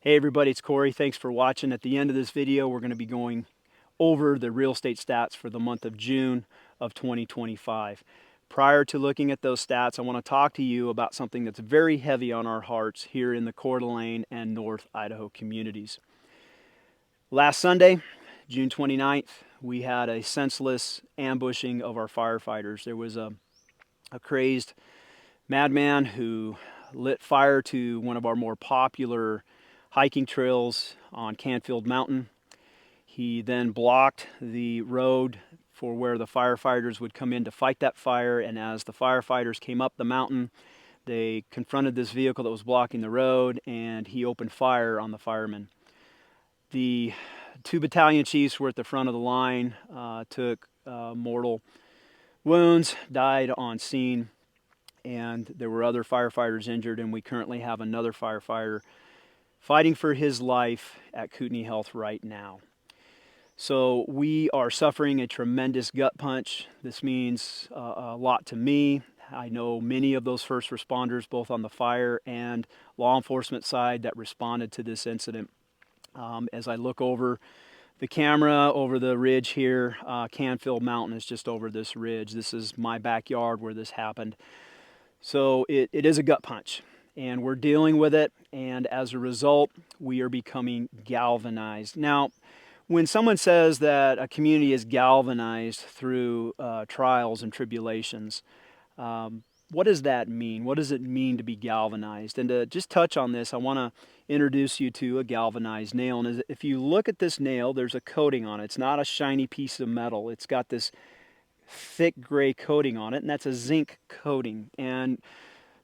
Hey everybody, it's Kory. Thanks for watching. At the end of this video, we're going to be going over the real estate stats for the month of June of 2025. Prior to looking at those stats, I want to talk to you about something that's very heavy on our hearts here in the Coeur d'Alene and North Idaho communities. Last Sunday, June 29th, we had a senseless ambushing of our firefighters. There was a crazed madman who lit fire to one of our more popular hiking trails on Canfield Mountain. He then blocked the road for where the firefighters would come in to fight that fire, and as the firefighters came up the mountain, they confronted this vehicle that was blocking the road, and he opened fire on the firemen. The two battalion chiefs were at the front of the line, took mortal wounds, died on scene, and there were other firefighters injured, and we currently have another firefighter fighting for his life at Kootenai Health right now. So we are suffering a tremendous gut punch. This means a lot to me. I know many of those first responders, both on the fire and law enforcement side, that responded to this incident. As I look over the camera over the ridge here, Canfield Mountain is just over this ridge. This is my backyard where this happened. So it is a gut punch, and we're dealing with it, and as a result, we are becoming galvanized. Now, when someone says that a community is galvanized through trials and tribulations, what does that mean? What does it mean to be galvanized? And to just touch on this, I want to introduce you to a galvanized nail. And if you look at this nail, there's a coating on it. It's not a shiny piece of metal. It's got this thick gray coating on it, and that's a zinc coating. And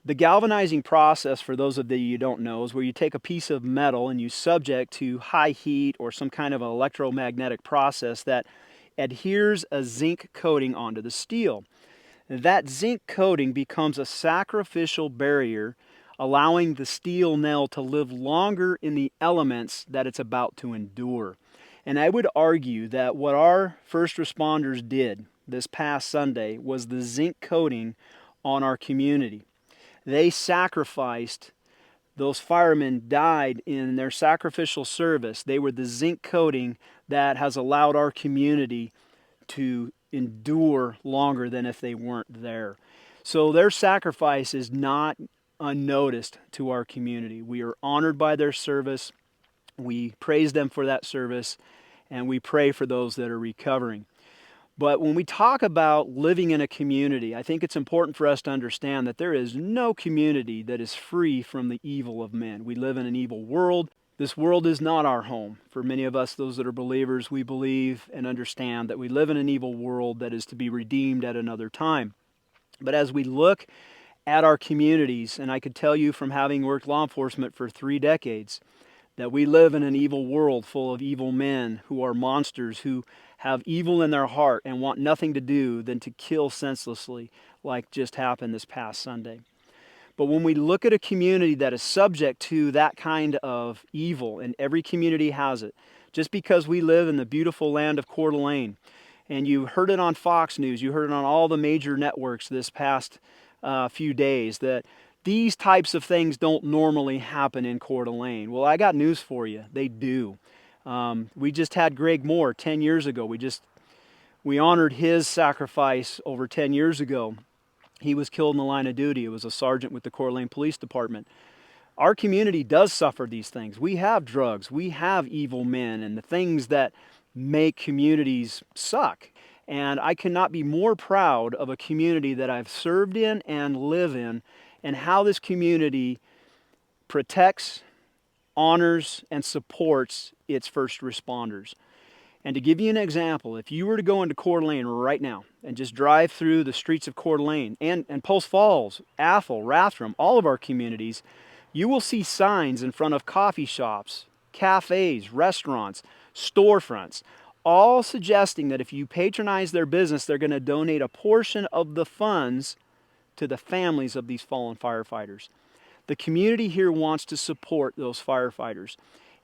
the galvanizing process, for those of you who don't know, is where you take a piece of metal and you subject to high heat or some kind of an electromagnetic process that adheres a zinc coating onto the steel. That zinc coating becomes a sacrificial barrier, allowing the steel nail to live longer in the elements that it's about to endure. And I would argue that what our first responders did this past Sunday was the zinc coating on our community. They sacrificed, those firemen died in their sacrificial service. They were the zinc coating that has allowed our community to endure longer than if they weren't there. So their sacrifice is not unnoticed to our community. We are honored by their service. We praise them for that service, and we pray for those that are recovering. But when we talk about living in a community, I think it's important for us to understand that there is no community that is free from the evil of men. We live in an evil world. This world is not our home. For many of us, those that are believers, we believe and understand that we live in an evil world that is to be redeemed at another time. But as we look at our communities, and I could tell you from having worked law enforcement for 3 decades, that we live in an evil world full of evil men who are monsters, who have evil in their heart and want nothing to do than to kill senselessly, like just happened this past Sunday. But when we look at a community that is subject to that kind of evil, and every community has it, just because we live in the beautiful land of Coeur d'Alene, and you heard it on Fox News, you heard it on all the major networks this past few days, that these types of things don't normally happen in Coeur d'Alene. Well, I got news for you. They do. We just had Greg Moore 10 years ago. We honored his sacrifice over 10 years ago. He was killed in the line of duty. It was a sergeant with the Coeur d'Alene Police Department. Our community does suffer these things. We have drugs. We have evil men and the things that make communities suck. And I cannot be more proud of a community that I've served in and live in, and how this community protects, honors, and supports its first responders. And to give you an example, if you were to go into Coeur d'Alene right now and just drive through the streets of Coeur d'Alene and Post Falls, Athol, Rathdrum, all of our communities, you will see signs in front of coffee shops, cafes, restaurants, storefronts, all suggesting that if you patronize their business, they're going to donate a portion of the funds to the families of these fallen firefighters. The community here wants to support those firefighters,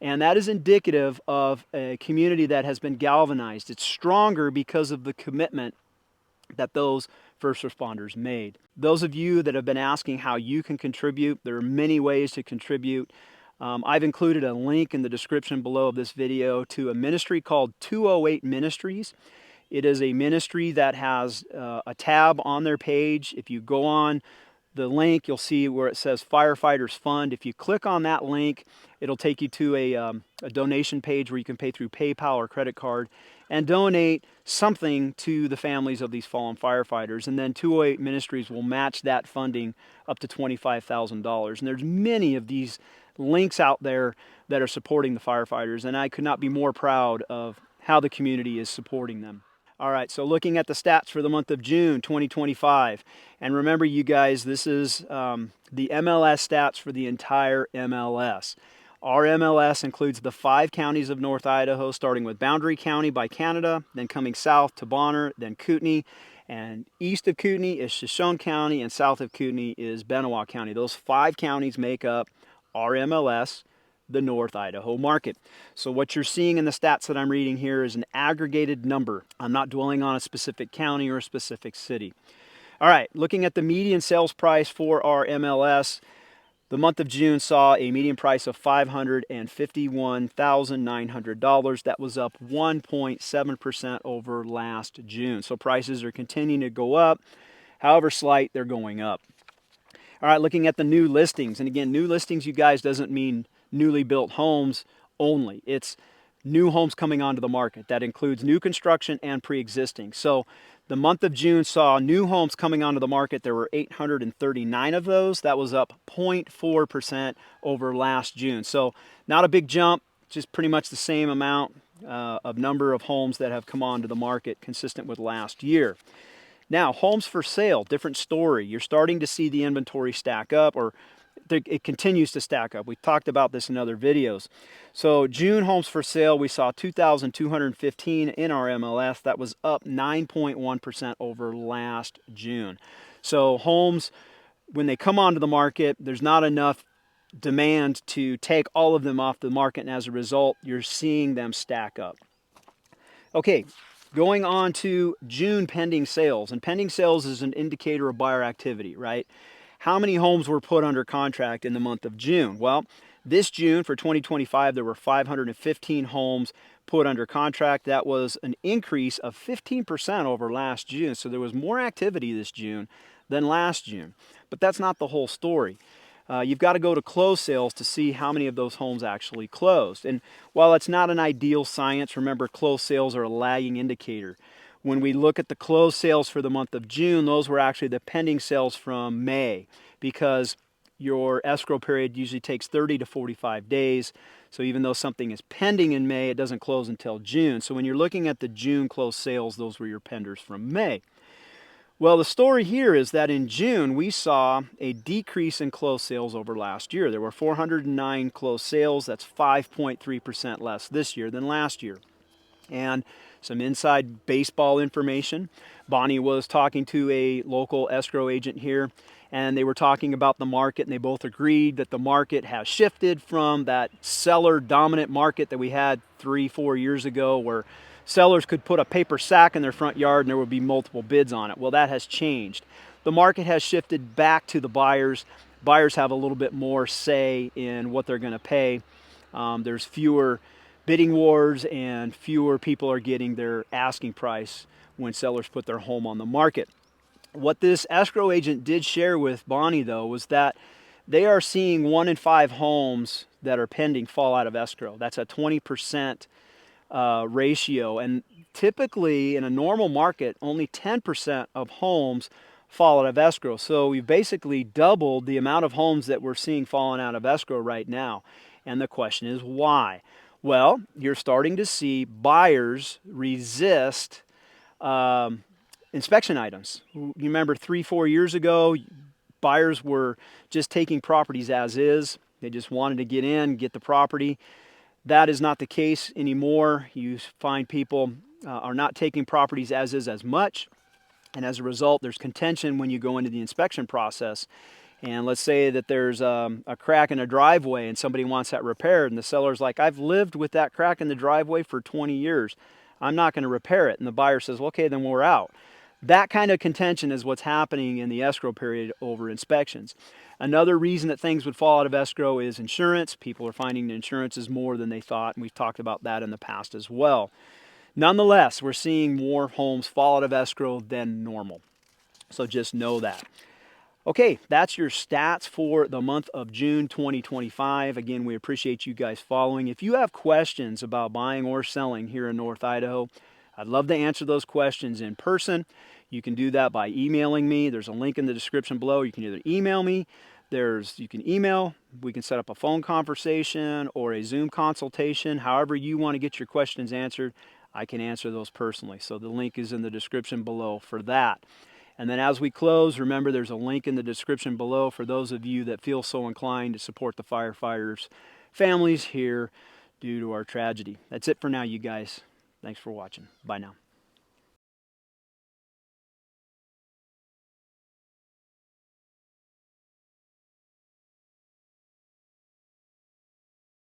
and that is indicative of a community that has been galvanized. It's stronger because of the commitment that those first responders made. Those of you that have been asking how you can contribute, there are many ways to contribute. I've included a link in the description below of this video to a ministry called 208 Ministries. It is a ministry that has a tab on their page. If you go on the link, you'll see where it says Firefighters Fund. If you click on that link, it'll take you to a donation page where you can pay through PayPal or credit card and donate something to the families of these fallen firefighters. And then 208 Ministries will match that funding up to $25,000. And there's many of these links out there that are supporting the firefighters, and I could not be more proud of how the community is supporting them. All right, so looking at the stats for the month of June 2025, and remember you guys, this is the MLS stats for the entire MLS. Our MLS includes the 5 counties of North Idaho, starting with Boundary County by Canada, then coming south to Bonner, then Kootenai, and east of Kootenai is Shoshone County, and south of Kootenai is Benewah County. Those 5 counties make up our MLS, the North Idaho market. So what you're seeing in the stats that I'm reading here is an aggregated number. I'm not dwelling on a specific county or a specific city. All right, looking at the median sales price for our MLS, the month of June saw a median price of $551,900. That was up 1.7% over last June. So prices are continuing to go up. However slight, they're going up. All right, looking at the new listings. And again, new listings, you guys, doesn't mean newly built homes only. It's new homes coming onto the market. That includes new construction and pre-existing. So the month of June saw new homes coming onto the market. There were 839 of those. That was up 0.4% over last June. So not a big jump, just pretty much the same amount of number of homes that have come onto the market, consistent with last year. Now, homes for sale, different story. You're starting to see the inventory stack up, or it continues to stack up. We've talked about this in other videos. So June homes for sale, we saw 2,215 in our MLS. That was up 9.1% over last June. So homes, when they come onto the market, there's not enough demand to take all of them off the market, and as a result, you're seeing them stack up. Okay, going on to June pending sales. And pending sales is an indicator of buyer activity, right? How many homes were put under contract in the month of June? Well, this June for 2025, there were 515 homes put under contract. That was an increase of 15% over last June. So there was more activity this June than last June. But that's not the whole story. You've got to go to close sales to see how many of those homes actually closed. And while it's not an ideal science, remember, closed sales are a lagging indicator. When we look at the closed sales for the month of June, those were actually the pending sales from May, because your escrow period usually takes 30 to 45 days. So even though something is pending in May, it doesn't close until June. So when you're looking at the June closed sales, those were your penders from May. Well, the story here is that in June, we saw a decrease in closed sales over last year. There were 409 closed sales. That's 5.3% less this year than last year. And some inside baseball information. Bonnie was talking to a local escrow agent here, and they were talking about the market, and they both agreed that the market has shifted from that seller dominant market that we had 3-4 years ago, where sellers could put a paper sack in their front yard and there would be multiple bids on it. Well, that has changed. The market has shifted back to the buyers. Buyers have a little bit more say in what they're going to pay. There's fewer bidding wars, and fewer people are getting their asking price when sellers put their home on the market. What this escrow agent did share with Bonnie, though, was that they are seeing 1 in 5 homes that are pending fall out of escrow. That's a 20% ratio, and typically in a normal market, only 10% of homes fall out of escrow. So we've basically doubled the amount of homes that we're seeing falling out of escrow right now. And the question is why? Well, you're starting to see buyers resist inspection items. You remember 3-4 years ago, buyers were just taking properties as is. They just wanted to get in, get the property. That is not the case anymore. You find people are not taking properties as is as much. And as a result, there's contention when you go into the inspection process. And let's say that there's a crack in a driveway and somebody wants that repaired, and the seller's like, I've lived with that crack in the driveway for 20 years. I'm not going to repair it. And the buyer says, well, okay, then we're out. That kind of contention is what's happening in the escrow period over inspections. Another reason that things would fall out of escrow is insurance. People are finding the insurance is more than they thought, and we've talked about that in the past as well. Nonetheless, we're seeing more homes fall out of escrow than normal. So just know that. Okay, that's your stats for the month of June 2025. Again, we appreciate you guys following. If you have questions about buying or selling here in North Idaho, I'd love to answer those questions in person. You can do that by emailing me. There's a link in the description below. You can either email me, you can email, we can set up a phone conversation or a Zoom consultation. However you want to get your questions answered, I can answer those personally. So the link is in the description below for that. And then as we close, remember there's a link in the description below for those of you that feel so inclined to support the firefighters' families here due to our tragedy. That's it for now, you guys. Thanks for watching. Bye now.